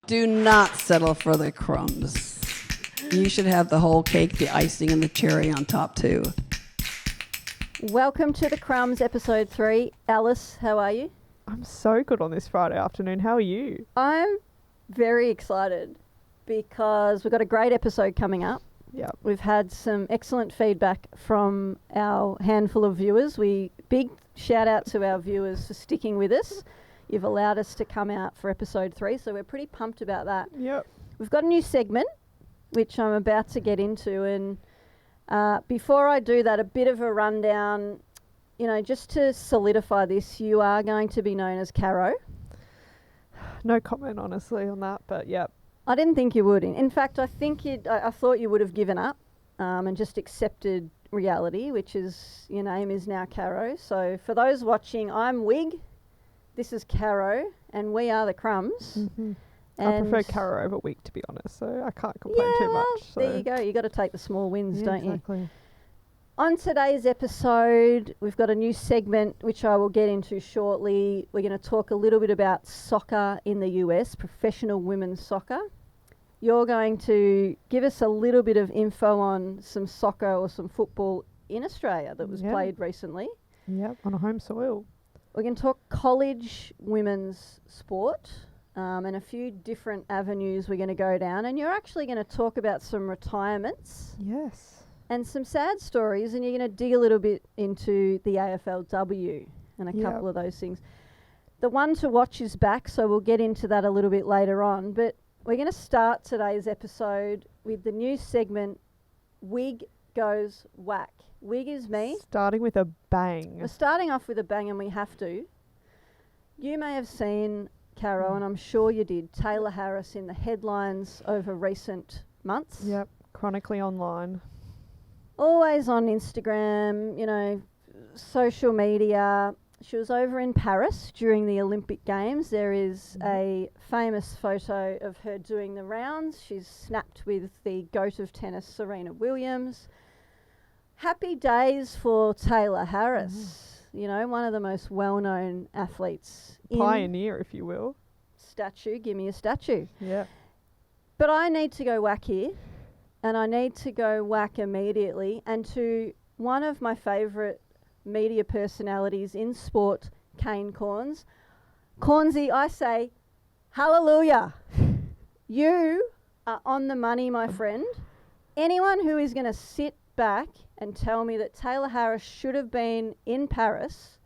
Do not settle for the crumbs. You should have the whole cake, the icing, and the cherry on top too. Welcome to the Crumbs Ep.3. Alice, how are you? I'm so good on this Friday afternoon. How are you? I'm very excited because we've got a great episode coming up. Yeah. We've had some excellent feedback from our handful of viewers. Big shout out to our viewers for sticking with us. You've allowed us to come out for episode 3, so we're pretty pumped about that. Yep. We've got a new segment, which I'm about to get into, and before I do that, a bit of a rundown. You know, just to solidify this, you are going to be known as Caro. No comment, honestly, on that, but yep. I didn't think you would. In fact, I thought you would have given up and just accepted reality, which is your name is now Caro. So for those watching, I'm Wig. This is Caro, and we are the Crumbs. Mm-hmm. I prefer Caro over Wig, to be honest, so I can't complain too much. So. There you go. You got to take the small wins, don't exactly. you? On today's episode, we've got a new segment which I will get into shortly. We're going to talk a little bit about soccer in the US, professional women's soccer. You're going to give us a little bit of info on some soccer or some football in Australia that was played recently. Yep, on a home soil. We're going to talk college women's sport and a few different avenues we're going to go down. And you're actually going to talk about some retirements. Yes. And some sad stories, and you're going to dig a little bit into the AFLW and a couple of those things. The one to watch is back, so we'll get into that a little bit later on. But we're going to start today's episode with the new segment, Wig Goes Whack. Wig is me. Starting with a bang. We're starting off with a bang, and we have to. You may have seen, Caro, and I'm sure you did, Tayla Harris in the headlines over recent months. Yep, chronically online. Always on Instagram, you know, social media. She was over in Paris during the Olympic Games. There is a famous photo of her doing the rounds. She's snapped with the GOAT of tennis, Serena Williams. Happy days for Tayla Harris, you know, one of the most well-known athletes. Pioneer, if you will. Statue, give me a statue. Yeah. But I need to go whack here. And I need to go whack immediately, and to one of my favourite media personalities in sport, Kane Corns. Cornsy, I say, hallelujah. You are on the money, my friend. Anyone who is going to sit back and tell me that Tayla Harris should have been in Paris,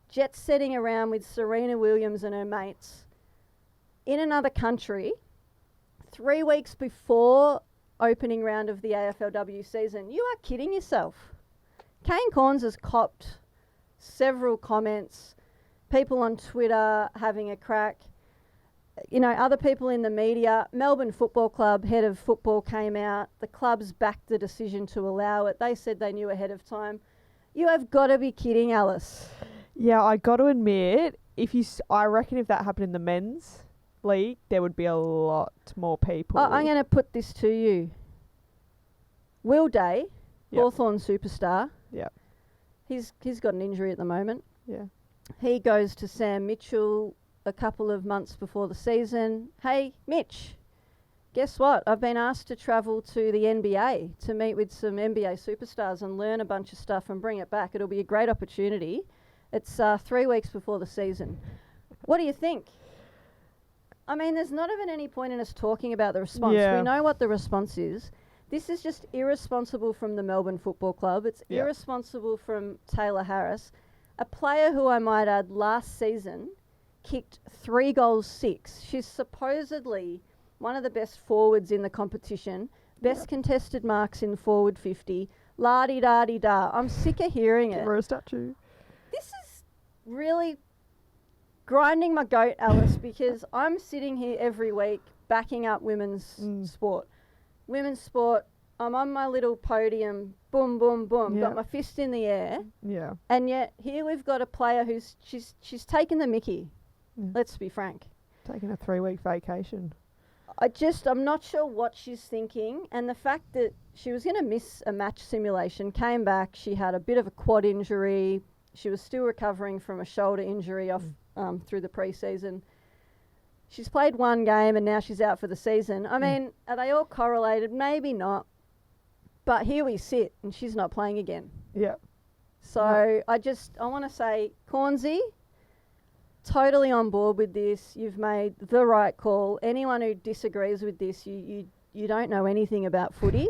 jet-setting around with Serena Williams and her mates in another country 3 weeks before opening round of the AFLW season. You are kidding yourself. Kane Corns has copped several comments, people on Twitter having a crack, you know, other people in the media. Melbourne Football Club head of football came out. The clubs backed the decision to allow it. They said they knew ahead of time. You have got to be kidding, Alice. Yeah, I got to admit, I reckon if that happened in the men's league, there would be a lot more people. I'm going to put this to you. Will Day, Hawthorn superstar. Yeah. He's got an injury at the moment. Yeah. He goes to Sam Mitchell a couple of months before the season. Hey, Mitch, guess what? I've been asked to travel to the NBA to meet with some NBA superstars and learn a bunch of stuff and bring it back. It'll be a great opportunity. It's 3 weeks before the season. What do you think? I mean, there's not even any point in us talking about the response. Yeah. We know what the response is. This is just irresponsible from the Melbourne Football Club. It's irresponsible from Tayla Harris, a player who, I might add, last season kicked 3 goals 6. She's supposedly one of the best forwards in the competition, best contested marks in forward 50, la-di-da-di-da. I'm sick of hearing it. Give her a statue. This is really grinding my goat, Alice, because I'm sitting here every week backing up women's sport. Women's sport, I'm on my little podium, boom, boom, boom, got my fist in the air. Yeah. And yet here we've got a player who's, she's taken the mickey, let's be frank. Taking a 3-week vacation. I'm not sure what she's thinking. And the fact that she was going to miss a match simulation, came back, she had a bit of a quad injury. She was still recovering from a shoulder injury off through the pre-season. she's played one game and now she's out for the season. I mean, are they all correlated? Maybe not. But here we sit and she's not playing again. Yeah. So I want to say, Cornsey, totally on board with this. You've made the right call. Anyone who disagrees with this, you don't know anything about footy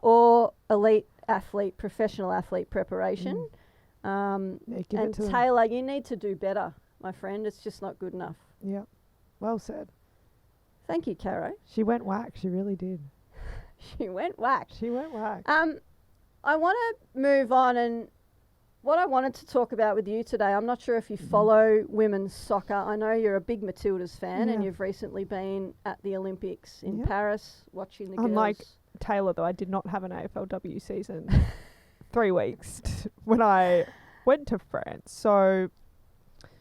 or elite athlete, professional athlete preparation. And Taylor, you need to do better, my friend. It's just not good enough. Yeah. Well said. Thank you, Caro. She went whack. She really did. She went whack. She went whack. I want to move on, and what I wanted to talk about with you today, I'm not sure if you follow women's soccer. I know you're a big Matildas fan, and you've recently been at the Olympics in Paris watching the girls. Unlike Taylor, though, I did not have an AFLW season 3 weeks when I went to France. So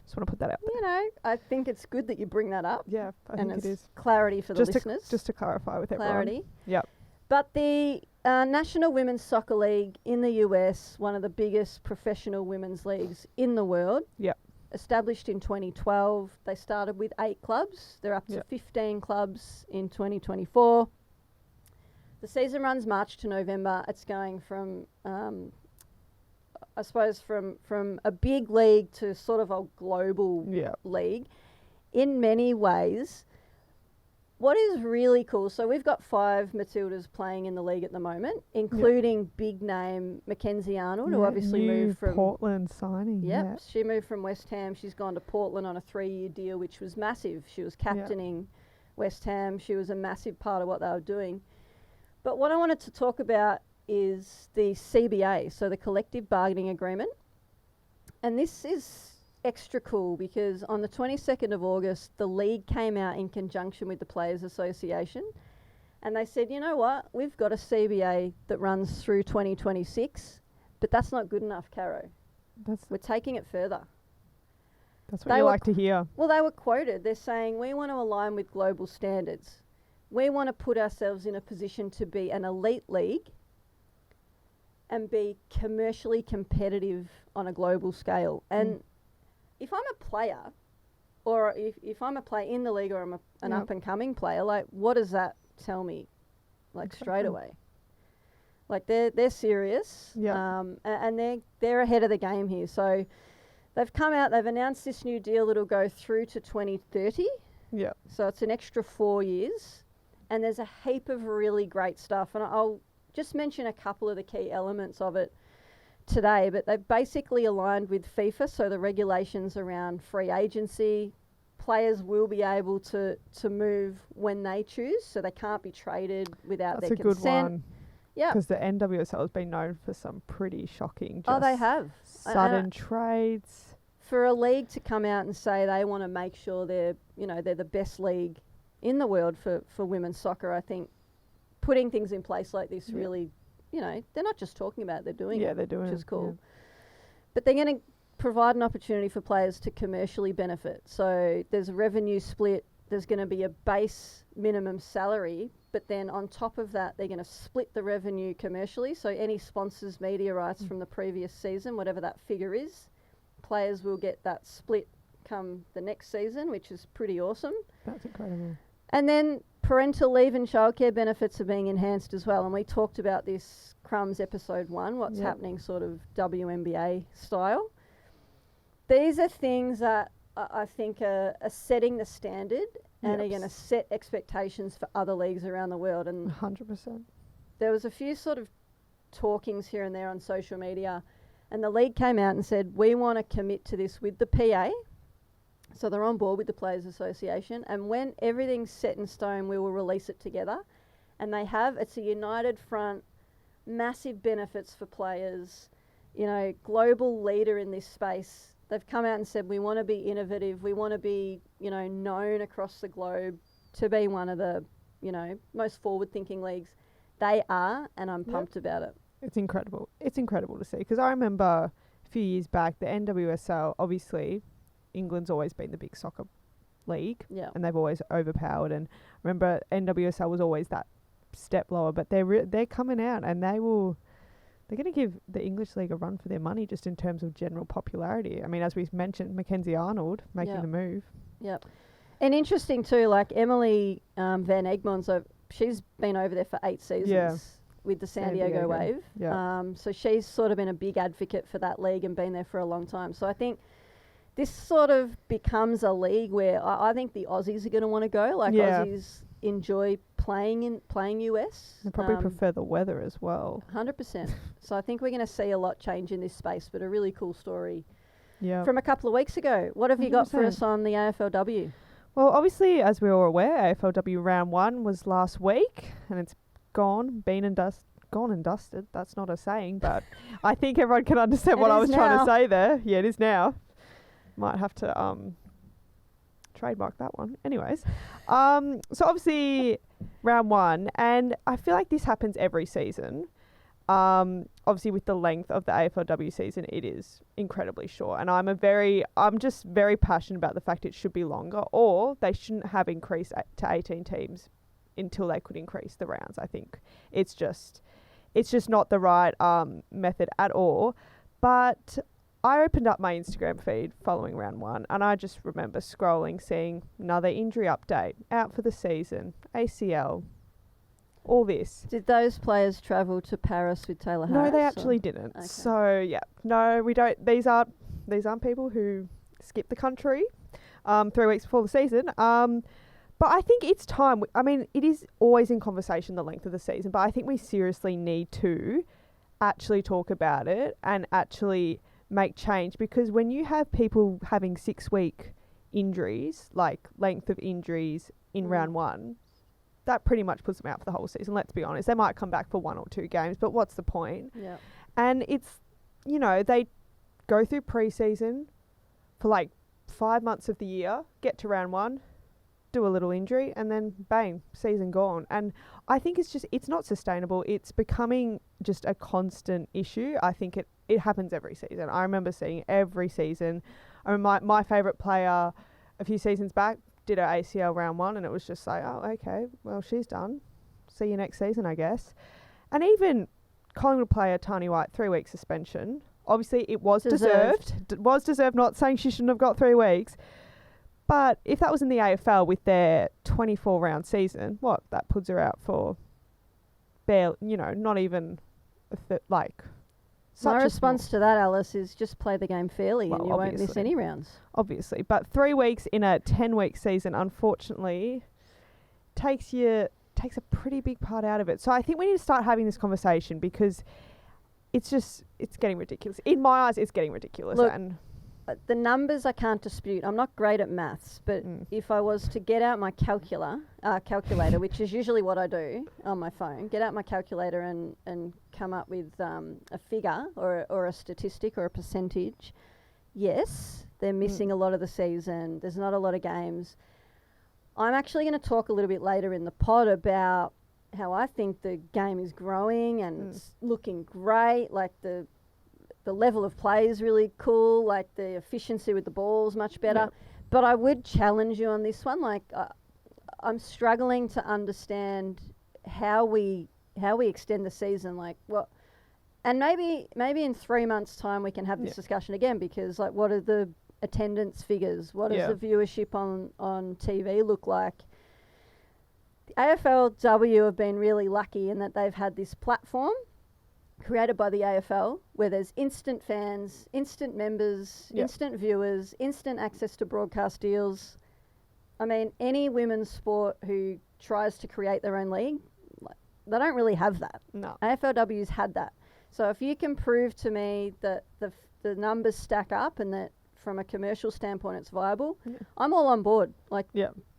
just want to put that out there. You know, I think it's good that you bring that up. Yeah, I think it is. Clarity for the listeners. Just to clarify with everyone. Clarity. Yep. But the National Women's Soccer League in the US, one of the biggest professional women's leagues in the world. Yep. Established in 2012. They started with 8 clubs. They're up to 15 clubs in 2024. The season runs March to November. It's going from, I suppose, from a big league to sort of a global league. In many ways, what is really cool, so we've got 5 Matildas playing in the league at the moment, including big name Mackenzie Arnold, who obviously moved from Portland signing. Yep, she moved from West Ham. She's gone to Portland on a 3-year deal, which was massive. She was captaining West Ham. She was a massive part of what they were doing. But what I wanted to talk about is the CBA, so the Collective Bargaining Agreement. And this is extra cool because on the 22nd of August, the league came out in conjunction with the Players Association and they said, you know what, we've got a CBA that runs through 2026, but that's not good enough, Caro. We're taking it further. That's what you like to hear. Well, they were quoted. They're saying, we want to align with global standards. We want to put ourselves in a position to be an elite league and be commercially competitive on a global scale. And if I'm a player, or if I'm a player in the league, or I'm an up-and-coming player, like, what does that tell me, like, straight away? Like, they're serious, and they're ahead of the game here. So they've come out, they've announced this new deal that'll go through to 2030. Yeah. So it's an extra 4 years, and there's a heap of really great stuff. And I'll just mention a couple of the key elements of it today, but they've basically aligned with FIFA, so the regulations around free agency. Players will be able to move when they choose, so they can't be traded without their consent. That's a good one. Yeah. Because the NWSL has been known for some pretty shocking they have. Sudden trades. For a league to come out and say they want to make sure they're the best league in the world for women's soccer, I think putting things in place like this really, they're not just talking about it, they're doing it. Yeah, they're doing it. Which is cool. Yeah. But they're going to provide an opportunity for players to commercially benefit. So there's a revenue split, there's going to be a base minimum salary, but then on top of that, they're going to split the revenue commercially. So any sponsors' media rights from the previous season, whatever that figure is, players will get that split come the next season, which is pretty awesome. That's incredible. And then parental leave and childcare benefits are being enhanced as well. And we talked about this Crumbs episode 1, what's happening sort of WNBA style. These are things that I think are setting the standard and are going to set expectations for other leagues around the world. And 100%. There was a few sort of talkings here and there on social media, and the league came out and said, we want to commit to this with the PA. So they're on board with the Players Association, and when everything's set in stone, we will release it together. And they have. It's a united front, massive benefits for players, global leader in this space. They've come out and said, we want to be innovative. We want to be, known across the globe to be one of the, most forward-thinking leagues. They are, and I'm pumped about it. It's incredible. It's incredible to see. Because I remember a few years back, the NWSL, obviously, England's always been the big soccer league. Yeah. And they've always overpowered. And I remember NWSL was always that step lower. But they're coming out, and they're going to give the English league a run for their money just in terms of general popularity. I mean, as we mentioned, Mackenzie Arnold making the move. Yep. And interesting too, like Emily Van Egmont's, she's been over there for 8 seasons with the San Diego Wave. Yeah. So she's sort of been a big advocate for that league and been there for a long time. So I think this sort of becomes a league where I think the Aussies are going to want to go. Like Aussies enjoy playing US. They probably prefer the weather as well. 100%. So I think we're going to see a lot change in this space, but a really cool story from a couple of weeks ago. What have you got for us on the AFLW? Well, obviously, as we're all aware, AFLW Round 1 was last week, and it's gone and dusted. That's not a saying, but I think everyone can understand what I was trying to say there. Yeah, it is now. Might have to trademark that one. Anyways, so obviously Round 1, and I feel like this happens every season. Obviously with the length of the AFLW season, it is incredibly short, and I'm just very passionate about the fact it should be longer, or they shouldn't have increased to 18 teams until they could increase the rounds. I think it's just not the right method at all. But I opened up my Instagram feed following Round 1, and I just remember scrolling, seeing another injury update, out for the season, ACL, all this. Did those players travel to Paris with Tayla Harris? No, they actually didn't. Okay. So, yeah. No, we don't. These aren't people who skip the country 3 weeks before the season. But I think it's time. I mean, it is always in conversation, the length of the season, but I think we seriously need to actually talk about it and actually make change, because when you have people having 6-week injuries, like length of injuries in Round 1, that pretty much puts them out for the whole season. Let's be honest. They might come back for 1 or 2 games, but what's the point? Yeah. And it's, they go through pre-season for like 5 months of the year, get to Round 1, do a little injury, and then bang, season gone. And I think it's not sustainable. It's becoming just a constant issue. I think it happens every season. I remember seeing every season. I mean, my favourite player a few seasons back did her ACL Round 1, and it was just like, oh, okay, well, she's done. See you next season, I guess. And even Collingwood player Tani White, 3-week suspension. Obviously, it was deserved. Was deserved, not saying she shouldn't have got 3 weeks. But if that was in the AFL with their 24-round season, that puts her out for barely, not even My response to that, Alice, is just play the game fairly, and you won't miss any rounds. Obviously, but 3 weeks in a 10-week season, unfortunately, takes a pretty big part out of it. So I think we need to start having this conversation, because it's getting ridiculous. In my eyes, it's getting ridiculous. Look, the numbers I can't dispute. I'm not great at maths, but if I was to get out my calculator, which is usually what I do on my phone, get out my calculator and come up with a figure or a statistic or a percentage, yes, they're missing a lot of the season. There's not a lot of games. I'm actually going to talk a little bit later in the pod about how I think the game is growing and it's looking great. Like the level of play is really cool, like the efficiency with the ball is much better. Yep. But I would challenge you on this one. Like I'm struggling to understand how we extend the season. Like what, and maybe in 3 months' time we can have this discussion again, because like what are the attendance figures? What does the viewership on TV look like? The AFLW have been really lucky in that they've had this platform created by the AFL, where there's instant fans, instant members, instant viewers, instant access to broadcast deals. I mean, any women's sport who tries to create their own league, they don't really have that. No. AFLW's had that. So if you can prove to me that the numbers stack up and that from a commercial standpoint it's viable, I'm all on board.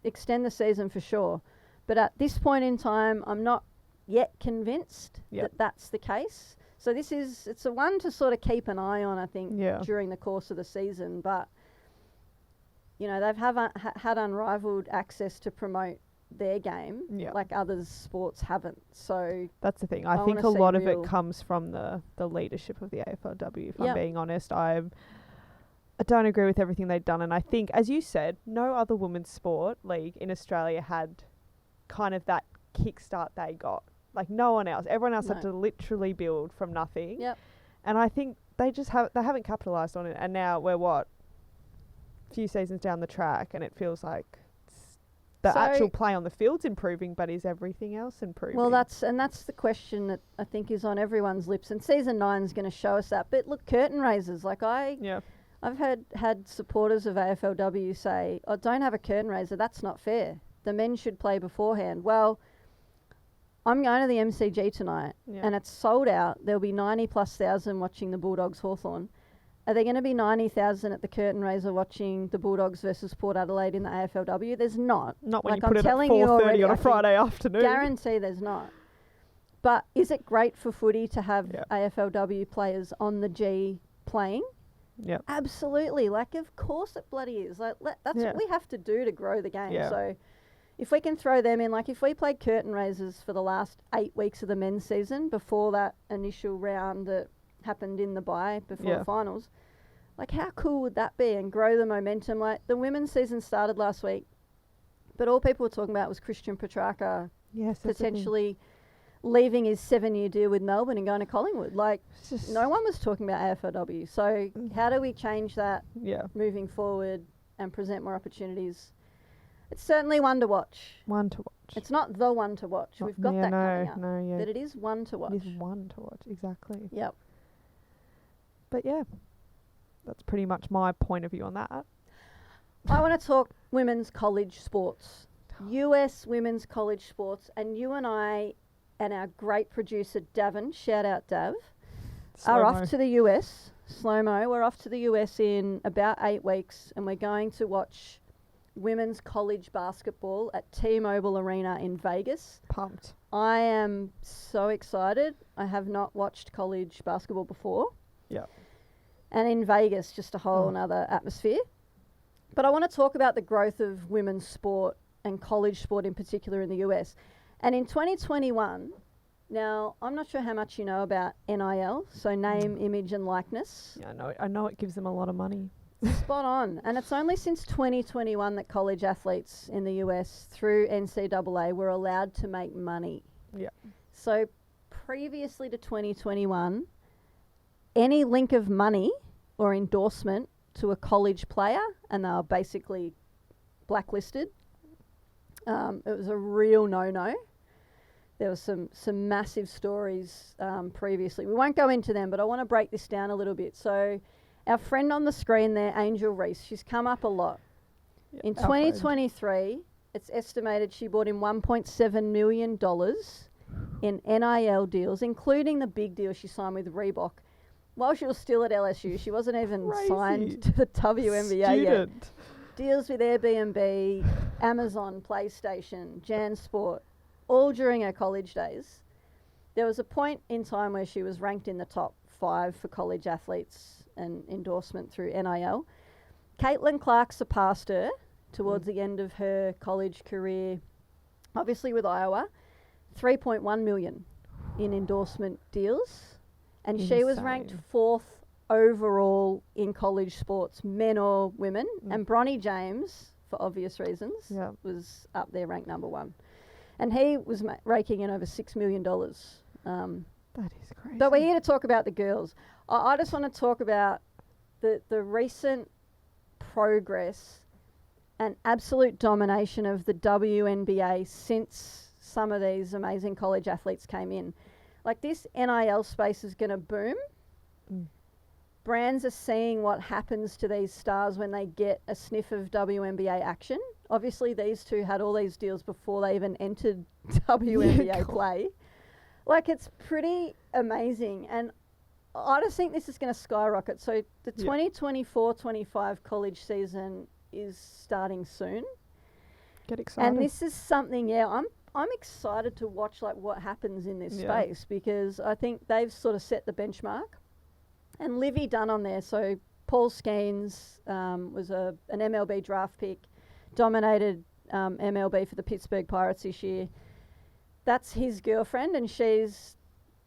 Extend the season for sure. But at this point in time, I'm not yet convinced that that's the case. So it's a one to sort of keep an eye on, I think, during the course of the season. But, they've had unrivaled access to promote their game like other sports haven't. So that's the thing. I think a lot of it comes from the leadership of the AFLW, if I'm being honest. I don't agree with everything they've done. And I think, as you said, no other women's sport league in Australia had kind of that kickstart they got. Like no one else. Everyone else had to literally build from nothing. Yep. And I think they haven't capitalised on it. And now we're a few seasons down the track, and it feels like the So- actual play on the field's improving, but is everything else improving? Well, that's the question that I think is on everyone's lips, and season 9 is going to show us that. But look, curtain raisers, like I've had supporters of AFLW say, "Oh, don't have a curtain raiser. That's not fair. The men should play beforehand." Well, I'm going to the MCG tonight, and it's sold out. There'll be 90,000+ watching the Bulldogs Hawthorn. Are there going to be 90,000 at the curtain raiser watching the Bulldogs versus Port Adelaide in the AFLW? There's not. Not when like you put I'm it at telling you 4:30 already, on I a can Friday afternoon. Guarantee there's not. But is it great for footy to have Yeah. AFLW players on the G playing? Yeah. Absolutely. Like, of course it bloody is. Like, that's what we have to do to grow the game. Yeah. So if we can throw them in, like if we played curtain raisers for the last 8 weeks of the men's season before that initial round that happened in the bye before the finals, like how cool would that be, and grow the momentum? Like the women's season started last week, but all people were talking about was Christian Petrarca potentially leaving his 7-year deal with Melbourne and going to Collingwood. Like no one was talking about AFLW. So how do we change that moving forward and present more opportunities? It's certainly one to watch. One to watch. It's not the one to watch. We've got that coming up. But it is one to watch. It is one to watch, exactly. Yep. But yeah, that's pretty much my point of view on that. I want to talk women's college sports. US women's college sports. And you and I and our great producer, Davin, shout out Dav, are off to the US. Slow-mo. We're off to the US in about 8 weeks, and we're going to watch women's college basketball at T-Mobile Arena in Vegas. Pumped. I am so excited. I have not watched college basketball before. Yeah. And in Vegas, just a whole nother atmosphere. But I want to talk about the growth of women's sport and college sport in particular in the US. And in 2021, now I'm not sure how much you know about NIL, so name, image and likeness. Yeah, I know it gives them a lot of money. Spot on. And it's only since 2021 that college athletes in the US through NCAA were allowed to make money. Yeah. So previously to 2021, any link of money or endorsement to a college player, and they were basically blacklisted. It was a real no-no. There were some massive stories previously. We won't go into them, but I want to break this down a little bit. So our friend on the screen there, Angel Reese, she's come up a lot. Yeah, in 2023, it's estimated she brought in $1.7 million in NIL deals, including the big deal she signed with Reebok. While she was still at LSU, she wasn't even signed to the WNBA yet. Deals with Airbnb, Amazon, PlayStation, JanSport, all during her college days. There was a point in time where she was ranked in the top 5 for college athletes and endorsement through NIL. Caitlin Clark surpassed her towards the end of her college career, obviously with Iowa, $3.1 million in endorsement deals. And she was ranked 4th overall in college sports, men or women. And Bronny James, for obvious reasons, was up there ranked number 1. And he was raking in over $6 million. That is crazy. But we're here to talk about the girls. I just want to talk about the recent progress and absolute domination of the WNBA since some of these amazing college athletes came in. Like, this NIL space is going to boom. Brands are seeing what happens to these stars when they get a sniff of WNBA action. Obviously, these two had all these deals before they even entered WNBA play. Like, it's pretty amazing. And I just think this is going to skyrocket. So the 2024-25 college season is starting soon. Get excited. And this is something, I'm excited to watch like what happens in this space, because I think they've sort of set the benchmark. And Livy Dunn on there, so Paul Skeens was an MLB draft pick, dominated MLB for the Pittsburgh Pirates this year. That's his girlfriend, and she's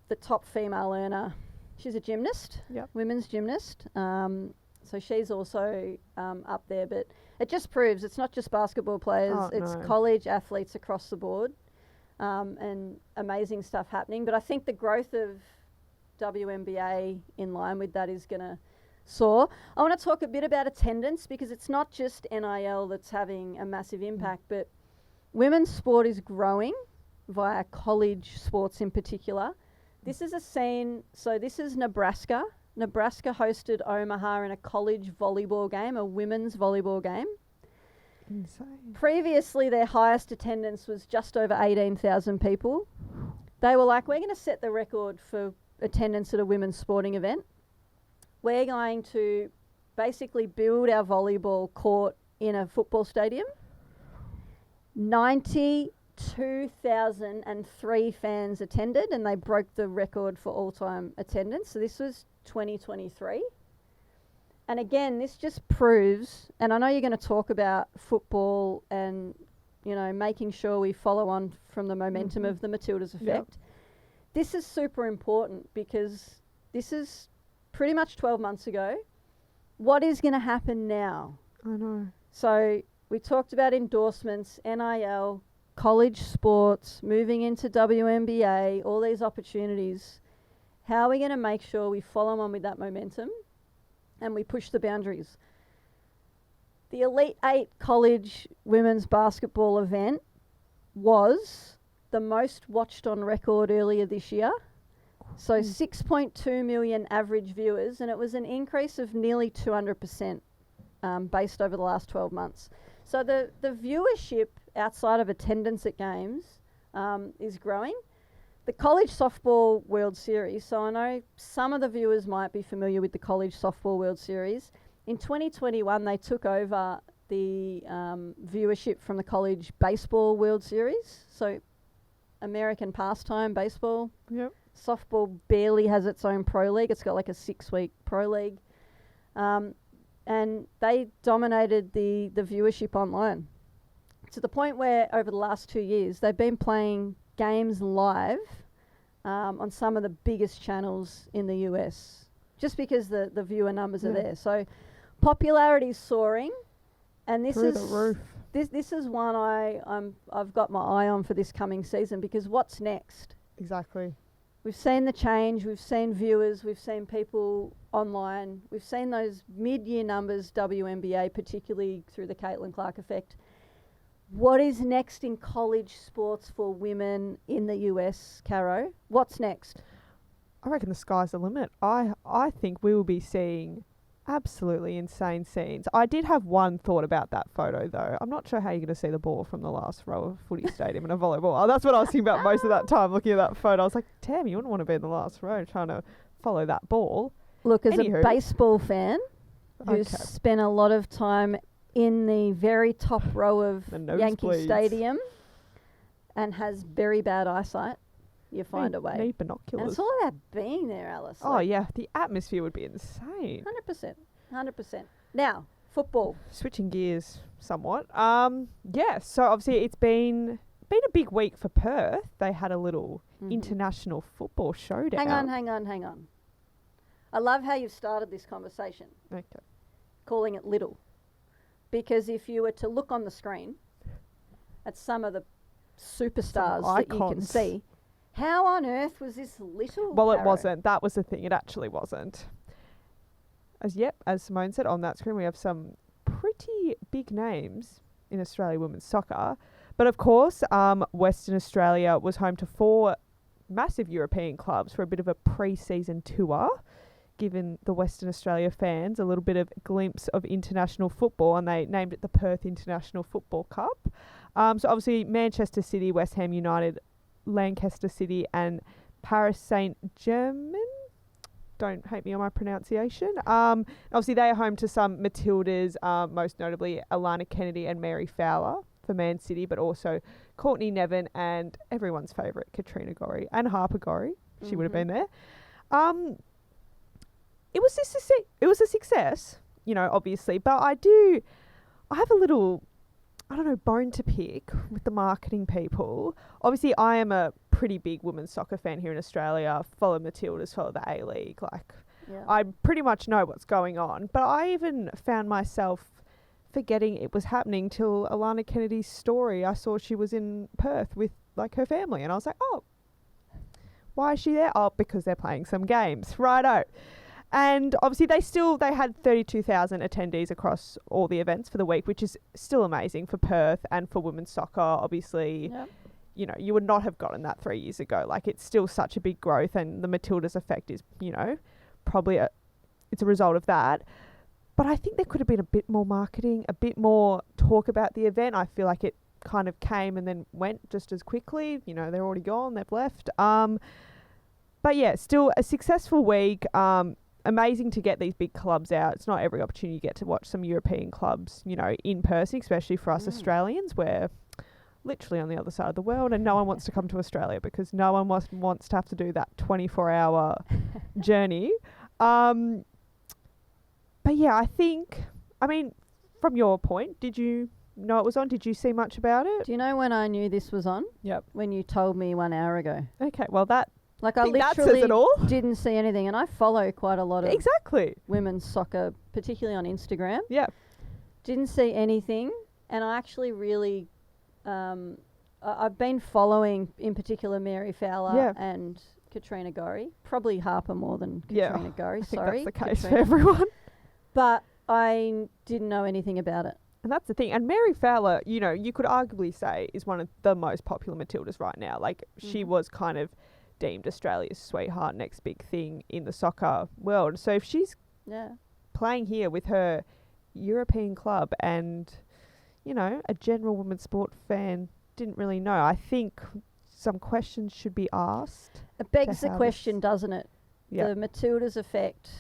the top female earner. She's a gymnast, women's gymnast. So she's also up there, but it just proves it's not just basketball players, it's college athletes across the board, and amazing stuff happening. But I think the growth of WNBA in line with that is going to soar. I want to talk a bit about attendance, because it's not just NIL that's having a massive impact, but women's sport is growing via college sports in particular. This is a scene, so this is Nebraska. Nebraska hosted Omaha in a college volleyball game, a women's volleyball game. Insane. Previously, their highest attendance was just over 18,000 people. They were like, we're going to set the record for attendance at a women's sporting event. We're going to basically build our volleyball court in a football stadium. 92,003 fans attended, and they broke the record for all-time attendance. So this was 2023. And again, this just proves, and I know you're going to talk about football and, you know, making sure we follow on from the momentum of the Matildas effect. Yep. This is super important because this is pretty much 12 months ago. What is going to happen now? I know. So we talked about endorsements, NIL, college sports, moving into WNBA, all these opportunities. How are we going to make sure we follow on with that momentum and we push the boundaries? The Elite 8 college women's basketball event was the most watched on record earlier this year. So 6.2 million average viewers, and it was an increase of nearly 200% based over the last 12 months. So the viewership outside of attendance at games is growing. The College Softball World Series, so I know some of the viewers might be familiar with the College Softball World Series. In 2021, they took over the viewership from the College Baseball World Series. So American pastime baseball. Yep. Softball barely has its own pro league. It's got like a 6-week pro league. And they dominated the viewership online to the point where over the last 2 years, they've been playing games live on some of the biggest channels in the US, just because the viewer numbers are there. So popularity is soaring, and this Through is the roof. This is one I've got my eye on for this coming season, because what's next? Exactly. We've seen the change, we've seen viewers, we've seen people online, we've seen those mid-year numbers, WNBA, particularly through the Caitlin Clark effect. What is next in college sports for women in the US, Caro? What's next? I reckon the sky's the limit. I think we will be seeing absolutely insane scenes. I did have one thought about that photo, though. I'm not sure how you're going to see the ball from the last row of footy stadium in a volleyball. Oh, that's what I was thinking about most of that time, looking at that photo. I was like, damn, you wouldn't want to be in the last row trying to follow that ball. Look, as a baseball fan who's spent a lot of time in the very top row of Yankee Stadium and has very bad eyesight, you find a way. Need binoculars. And it's all about being there, Alice. Oh, yeah. The atmosphere would be insane. 100%. Now, football. Switching gears somewhat. Yeah, so obviously it's been a big week for Perth. They had a little international football showdown. Hang on. I love how you've started this conversation. Okay. Calling it little. Because if you were to look on the screen at some of the superstars that you can see, how on earth was this little? Well, Caro? it wasn't. That was the thing. It actually wasn't. As Simone said, on that screen we have some pretty big names in Australia women's soccer. But of course, Western Australia was home to 4 massive European clubs for a bit of a pre-season tour, giving the Western Australia fans a little bit of glimpse of international football, and they named it the Perth International Football Cup. So obviously Manchester City, West Ham United, Lancaster City and Paris Saint-Germain. Don't hate me on my pronunciation. Obviously they are home to some Matildas, most notably Alana Kennedy and Mary Fowler for Man City, but also Courtney Nevin and everyone's favourite Katrina Gorry and Harper Gorry. She would have been there. It was a success, you know, obviously, but I have a little, I don't know, bone to pick with the marketing people. Obviously, I am a pretty big women's soccer fan here in Australia. Follow Matildas, follow the A-League. I pretty much know what's going on. But I even found myself forgetting it was happening till Alana Kennedy's story. I saw she was in Perth with her family, and I was like, oh, why is she there? Oh, because they're playing some games. Righto. And obviously they had 32,000 attendees across all the events for the week, which is still amazing for Perth and for women's soccer. Obviously, you know, you would not have gotten that 3 years ago. Like, it's still such a big growth, and the Matildas effect is, you know, probably it's a result of that. But I think there could have been a bit more marketing, a bit more talk about the event. I feel like it kind of came and then went just as quickly. You know, they're already gone, they've left. But yeah, still a successful week. Amazing to get these big clubs out. It's not every opportunity you get to watch some European clubs, you know, in person, especially for us Australians. We're literally on the other side of the world, and no one wants to come to Australia because no one wants to have to do that 24-hour journey. But yeah, I mean, from your point, did you know it was on? Did you see much about it? Do you know when I knew this was on? Yep. When you told me 1 hour ago. Okay, well I literally that says it all. Didn't see anything, and I follow quite a lot of women's soccer, particularly on Instagram. Yeah. Didn't see anything, and I actually really, I've been following, in particular, Mary Fowler and Katrina Gorry. Probably Harper more than Katrina Gorry. I think Sorry, that's the case Katrina. for everyone. But I didn't know anything about it. And that's the thing. And Mary Fowler, you know, you could arguably say is one of the most popular Matildas right now. Like, she was kind of deemed Australia's sweetheart, next big thing in the soccer world. So if she's playing here with her European club and, you know, a general women's sport fan didn't really know, I think some questions should be asked. It begs the question, doesn't it? Yeah. The Matildas effect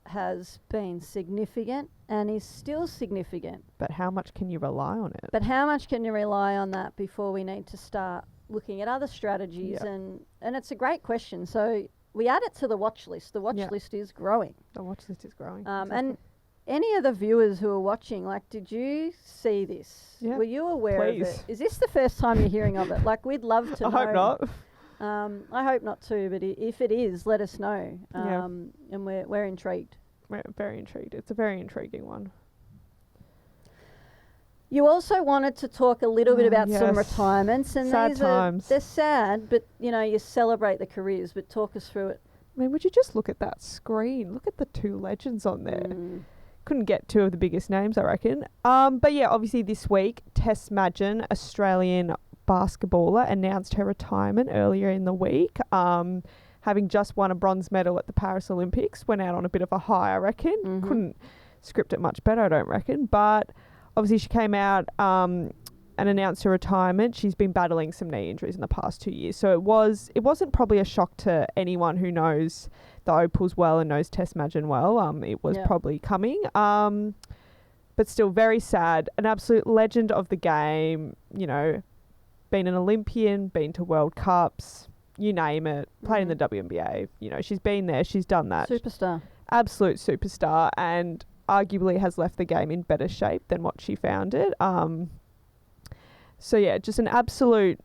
has been significant and is still significant. But how much can you rely on it? But how much can you rely on that before we need to start looking at other strategies? And it's a great question. So we add it to the watch list. The watch list is growing. The watch list is growing. And any of the viewers who are watching, like, did you see this? Yeah. Were you aware of it? Is this the first time you're hearing of it? Like, we'd love to know. I hope not. I hope not too, but if it is, let us know. And we're intrigued. We're very intrigued. It's a very intriguing one. You also wanted to talk a little bit about some retirements, and sad times. They're sad, but you know, you celebrate the careers. But talk us through it. I mean, would you just look at that screen? Look at the two legends on there. Couldn't get two of the biggest names, I reckon. But yeah, obviously this week, Tess Madgen, Australian basketballer, announced her retirement earlier in the week. Having just won a bronze medal at the Paris Olympics, went out on a bit of a high, I reckon. Couldn't script it much better, I don't reckon. But obviously she came out and announced her retirement. She's been battling some knee injuries in the past 2 years. So it wasn't probably a shock to anyone who knows the Opals well and knows Tess Madgen well. It was probably coming. But still very sad. An absolute legend of the game, you know, been an Olympian, been to World Cups, you name it, played in the WNBA. You know, she's been there, she's done that. Superstar. Absolute superstar, and arguably has left the game in better shape than what she found it. So yeah, just an absolute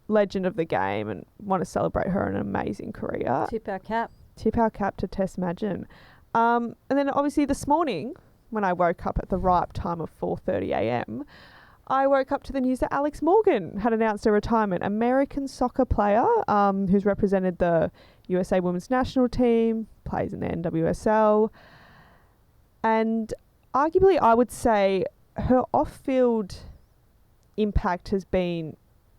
legend of the game, and want to celebrate her an amazing career. Tip our cap. Tip our cap to Tess Madgen. And then obviously this morning, when I woke up at the ripe time of 4:30 a.m, I woke up to the news that Alex Morgan had announced her retirement. American soccer player who's represented the USA Women's National Team, plays in the NWSL. And arguably, I would say her off-field impact has been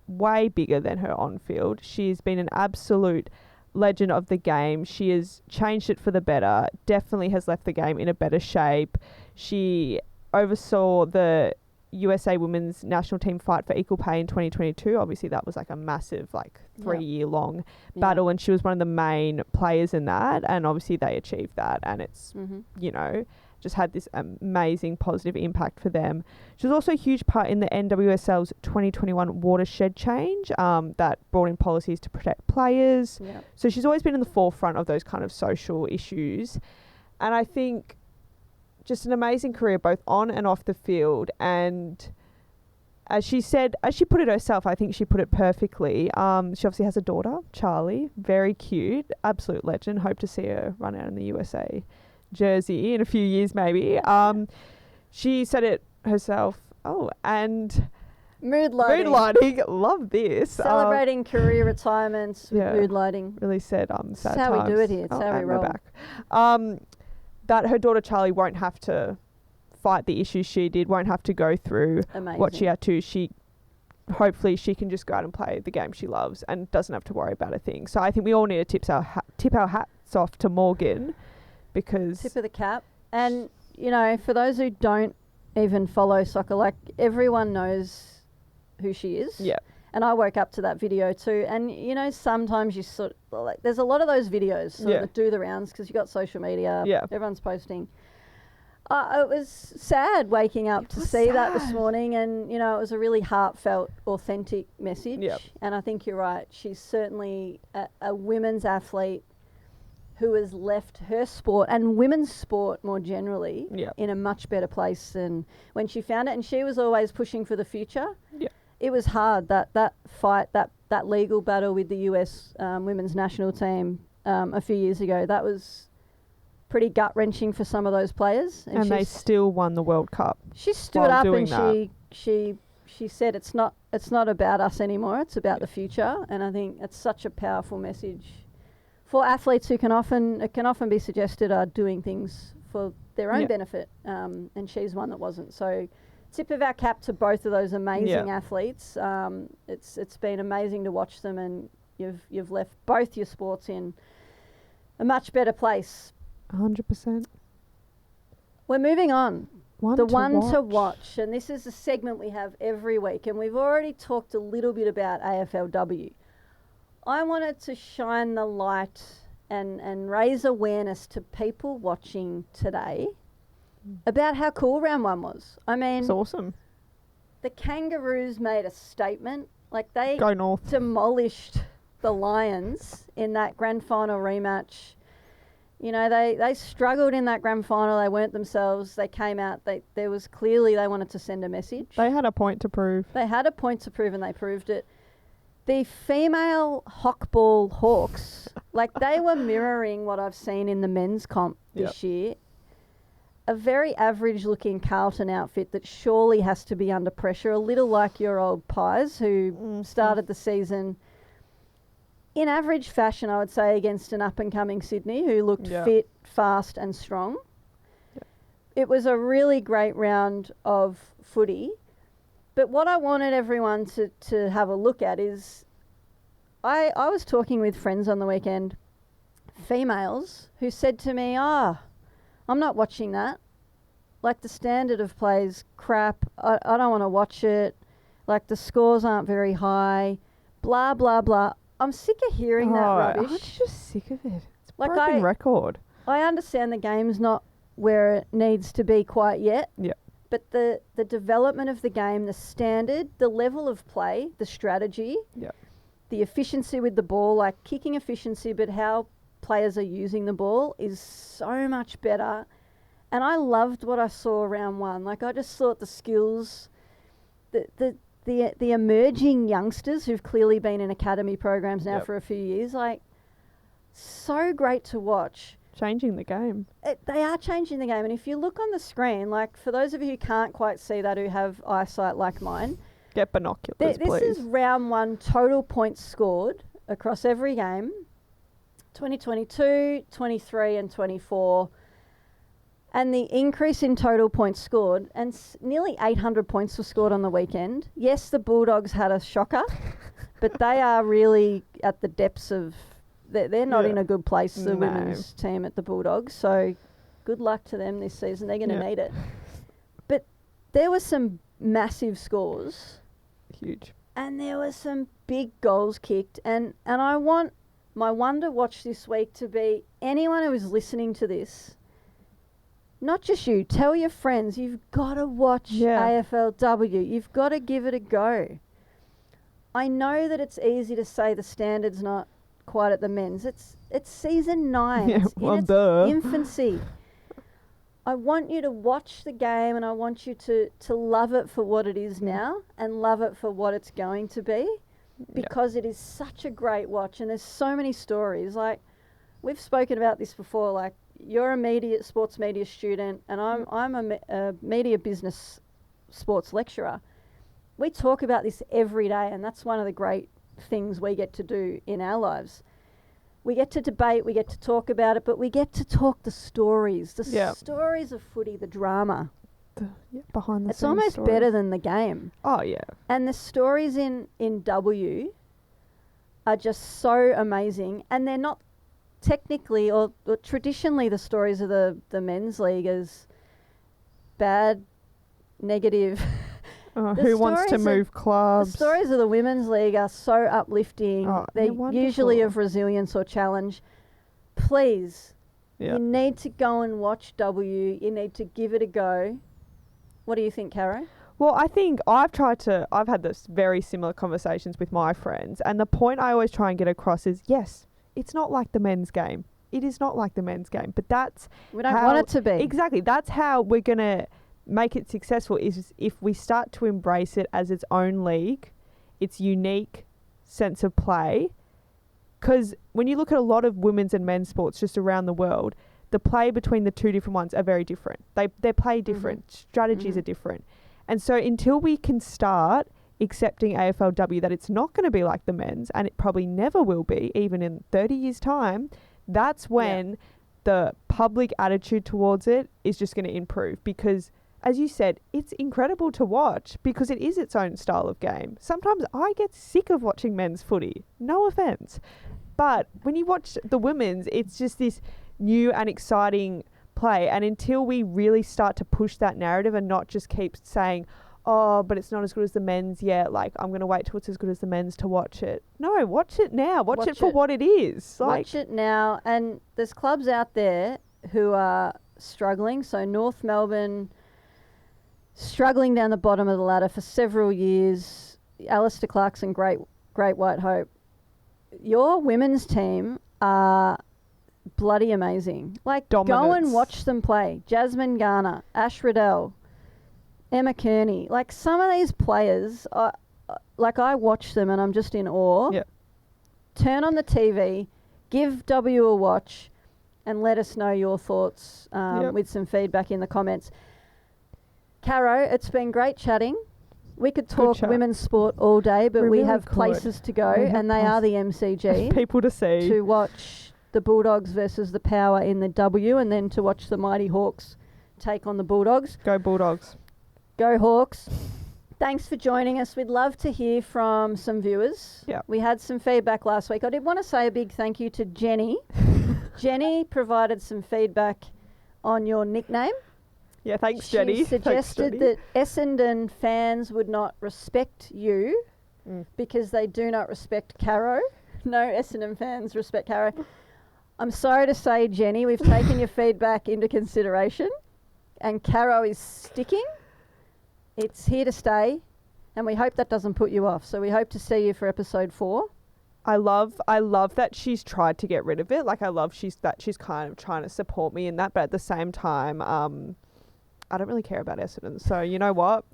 way bigger than her on-field. She's been an absolute legend of the game. She has changed it for the better, definitely has left the game in a better shape. She oversaw the USA Women's National Team fight for equal pay in 2022. Obviously, that was like a massive, like 3-year-long battle, and she was one of the main players in that. And obviously, they achieved that, and it's you know, just had this amazing positive impact for them. She was also a huge part in the NWSL's 2021 watershed change that brought in policies to protect players. So she's always been in the forefront of those kind of social issues, and I think just an amazing career both on and off the field. And as she said, as she put it herself, I think she put it perfectly. She obviously has a daughter, Charlie, very cute, absolute legend. Hope to see her run out in the USA jersey in a few years maybe. She said it herself. And Mood lighting. Mood lighting. Love this. Celebrating career retirements with mood lighting. Really sad sad It's how we do it here. It's how we roll. Back. That her daughter Charlie won't have to fight the issues she did, won't have to go through what she had to. Hopefully she can just go out and play the game she loves and doesn't have to worry about a thing. So I think we all need to tip our hats off to Morgan, because... Tip of the cap. And, you know, for those who don't even follow soccer, like, everyone knows who she is. Yeah. And I woke up to that video too. And, you know, sometimes you sort of, like, there's a lot of those videos that do the rounds because you got social media. Yeah. Everyone's posting. It was sad waking up to see that this morning, and, you know, it was a really heartfelt, authentic message. Yep. And I think you're right. She's certainly a women's athlete who has left her sport and women's sport more generally in a much better place than when she found it. And she was always pushing for the future. Yeah. It was hard, that fight, that legal battle with the US women's national team a few years ago. That was pretty gut-wrenching for some of those players. And they still won the World Cup. She stood up and she said it's not about us anymore, it's about the future. And I think it's such a powerful message for athletes who can often be suggested are doing things for their own benefit. And she's one that wasn't. So tip of our cap to both of those amazing athletes. It's been amazing to watch them, and you've left both your sports in a much better place. 100%. We're moving on. One to watch. And this is a segment we have every week, and we've already talked a little bit about AFLW. I wanted to shine the light and raise awareness to people watching today about how cool round one was. I mean, it's awesome. The Kangaroos made a statement. Like, they Go North. Demolished the Lions in that grand final rematch. You know, they struggled in that grand final. They weren't themselves. They came out. There was clearly they wanted to send a message. They had a point to prove. And they proved it. The female Hockball Hawks, like, they were mirroring what I've seen in the men's comp this year. A very average-looking Carlton outfit that surely has to be under pressure, a little like your old Pies, who started the season in average fashion, I would say, against an up-and-coming Sydney who looked fit, fast and strong. Yep. It was a really great round of footy. But what I wanted everyone to have a look at is, I was talking with friends on the weekend, females, who said to me, I'm not watching that. Like, the standard of play's crap. I don't want to watch it. Like, the scores aren't very high. Blah, blah, blah. I'm sick of hearing that rubbish. I'm just sick of it. It's a like, broken record. I understand the game's not where it needs to be quite yet. Yeah. But the development of the game, the standard, the level of play, the strategy, the efficiency with the ball, like kicking efficiency, but how players are using the ball is so much better. And I loved what I saw round one. Like, I just thought the skills, the emerging youngsters who've clearly been in academy programs now for a few years, like, so great to watch. Changing the game. They are changing the game. And if you look on the screen, like, for those of you who can't quite see that, who have eyesight like mine, get binoculars, please. This is round one total points scored across every game, 2022, 23 and 24. And the increase in total points scored, and nearly 800 points were scored on the weekend. Yes, the Bulldogs had a shocker, but they are really at the depths of... They're not in a good place, the women's team at the Bulldogs. So good luck to them this season. They're going to need it. But there were some massive scores. Huge. And there were some big goals kicked. And I want my one to watch this week to be anyone who is listening to this, not just you, tell your friends, you've got to watch AFLW. You've got to give it a go. I know that it's easy to say the standard's not quite at the men's. It's season 9. It's in its infancy. I want you to watch the game, and I want you to love it for what it is now and love it for what it's going to be, because it is such a great watch, and there's so many stories. Like, we've spoken about this before, like, you're a sports media student, and I'm a media business sports lecturer. we talk about this every day, and that's one of the great things we get to do in our lives. We get to debate, we get to talk about it, but we get to talk the stories, stories of footy, the drama. Behind the It's almost stories. better than the game. Oh, yeah. And the stories in W are just so amazing, and they're not technically or traditionally the stories of the men's league as bad, negative. Who wants to move clubs? The stories of the women's league are so uplifting. They're usually of resilience or challenge. Please, you need to go and watch W. You need to give it a go. What do you think, Caro? Well, I think I've had this very similar conversations with my friends, and the point I always try and get across is, yes, it's not like the men's game. It is not like the men's game, but we don't want it to be. Exactly. That's how we're going to make it successful, is if we start to embrace it as its own league, its unique sense of play. Because when you look at a lot of women's and men's sports just around the world, the play between the two different ones are very different. They play different. Strategies are different. And so until we can start accepting AFLW that it's not going to be like the men's, and it probably never will be, even in 30 years' time, that's when the public attitude towards it is just going to improve. Because, as you said, it's incredible to watch because it is its own style of game. Sometimes I get sick of watching men's footy. No offense. But when you watch the women's, it's just this new and exciting play. And until we really start to push that narrative and not just keep saying, oh, but it's not as good as the men's yet, like I'm going to wait till it's as good as the men's to watch it. No, watch it now. Watch it for what it is. Watch it now. And there's clubs out there who are struggling. So North Melbourne, struggling down the bottom of the ladder for several years. Alistair Clarkson, Great White Hope. Your women's team are bloody amazing. Like, go and watch them play. Jasmine Garner, Ash Riddell, Emma Kearney. Like, some of these players, I watch them and I'm just in awe. Yep. Turn on the TV, give W a watch, and let us know your thoughts with some feedback in the comments. Caro, it's been great chatting. We could talk women's sport all day, but we have places to go, and they are the MCG. People to see. To watch the Bulldogs versus the Power in the W, and then to watch the Mighty Hawks take on the Bulldogs. Go Bulldogs. Go Hawks. Thanks for joining us. We'd love to hear from some viewers. Yeah. We had some feedback last week. I did want to say a big thank you to Jenny. Jenny provided some feedback on your nickname. Yeah, thanks, Jenny. She suggested that Essendon fans would not respect you because they do not respect Caro. No Essendon fans respect Caro. I'm sorry to say, Jenny, we've taken your feedback into consideration, and Caro is sticking. It's here to stay, and we hope that doesn't put you off. So we hope to see you for episode 4. I love that she's tried to get rid of it. Like, I love that she's kind of trying to support me in that, but at the same time, I don't really care about Essendon, so you know what?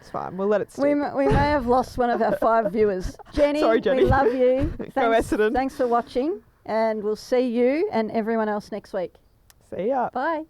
It's fine. We'll let it stick. We may have lost one of our 5 viewers. Jenny, sorry, Jenny. We love you. Go Essendon. Thanks for watching, and we'll see you and everyone else next week. See ya. Bye.